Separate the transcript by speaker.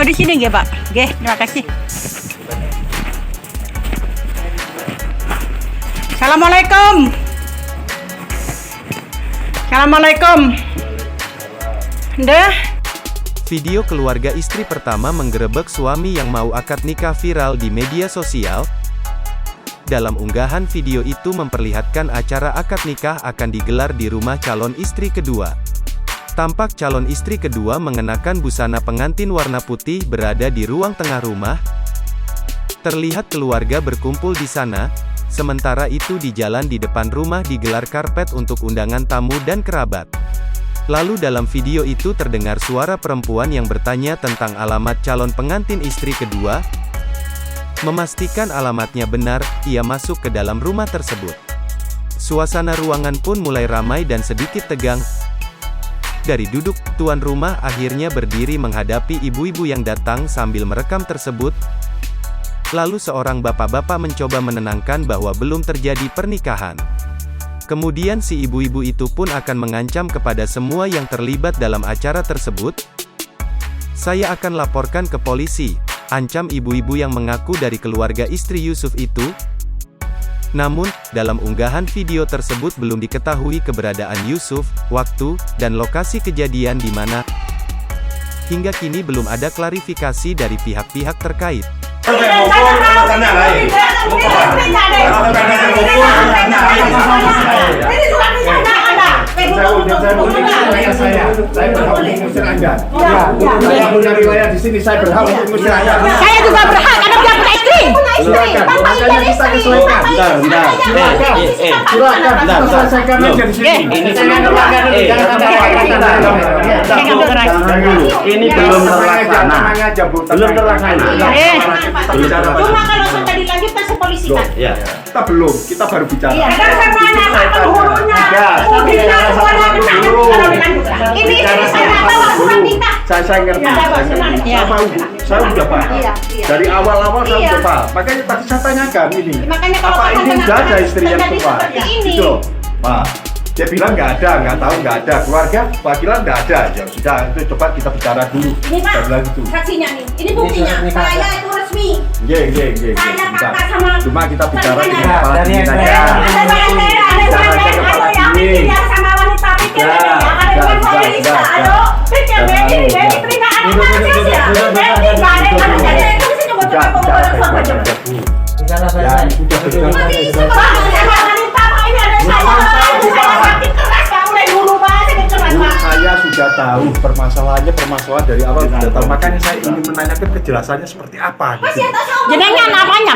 Speaker 1: di sini nggih, Pak. Nggih, terima kasih. Assalamualaikum. Assalamualaikum. Dah.
Speaker 2: Video keluarga istri pertama menggerebek suami yang mau akad nikah viral di media sosial. Dalam unggahan video itu memperlihatkan acara akad nikah akan digelar di rumah calon istri kedua. Tampak calon istri kedua mengenakan busana pengantin warna putih berada di ruang tengah rumah. Terlihat keluarga berkumpul di sana, sementara itu di jalan di depan rumah digelar karpet untuk undangan tamu dan kerabat. Lalu dalam video itu terdengar suara perempuan yang bertanya tentang alamat calon pengantin istri kedua. Memastikan alamatnya benar, ia masuk ke dalam rumah tersebut. Suasana ruangan pun mulai ramai dan sedikit tegang. Dari duduk, tuan rumah akhirnya berdiri menghadapi ibu-ibu yang datang sambil merekam tersebut. Lalu seorang bapak-bapak mencoba menenangkan bahwa belum terjadi pernikahan. Kemudian si ibu-ibu itu pun akan mengancam kepada semua yang terlibat dalam acara tersebut. "Saya akan laporkan ke polisi," ancam ibu-ibu yang mengaku dari keluarga istri Yusuf itu. Namun, dalam unggahan video tersebut belum diketahui keberadaan Yusuf, waktu, dan lokasi kejadian di mana. Hingga kini belum ada klarifikasi dari pihak-pihak terkait.
Speaker 3: Saya berhak untuk mengusir Anda. Saya punya wilayah di sini, saya berhak untuk mengusir Anda.
Speaker 1: Saya juga berhak karena dia punya istri.
Speaker 3: Silakan, makanya kita kesuaikan. Silakan, kita selesaikan aja di sini.
Speaker 4: Ini belum ini belum terlaksana. Belum terlaksana.
Speaker 1: Cuma kalau sudah dilanjutkan ke polisi kan?
Speaker 4: Ya.
Speaker 3: Kita belum, kita baru bicara.
Speaker 1: Kadang saya nanya Pak penghulunya. Udah semuanya kita ini istri saya bawa surat nikah.
Speaker 3: Saya ngerti. Saya udah paham. Dari awal-awal saya udah paham. Makanya tadi saya tanyakan ini. Apa ini udah ada istri yang kedua? Gitu, Pak. Dia bilang nggak ada. Keluarga wakilan nggak ada. Ya sudah, itu coba kita bicara dulu.
Speaker 5: Ini Pak, saksinya nih. Ini buktinya. Saya itu resmi.
Speaker 3: Iya.
Speaker 5: Saya kakak sama.
Speaker 3: Cuma kita bicara
Speaker 5: Dari
Speaker 3: ini kepala
Speaker 4: dari
Speaker 3: diri saja.
Speaker 5: Ada yang pikir sama wanita pikir ya. Ada yang polisi. Ayo, pikir Benny terima anak akses ya. Benny nggak ada yang mana jadi itu bisa coba pengumuman sama aja.
Speaker 3: Ya, sudah
Speaker 5: Bisa Pak, sama wanita Pak ini ada saya sakit keras Pak. Mulai dulu Pak, sakit keras Pak.
Speaker 3: Saya sudah tahu permasalahan dari awal sudah tahu. Makanya saya ingin menanyakan kejelasannya seperti apa.
Speaker 5: Masih atas
Speaker 1: Jenengan apanya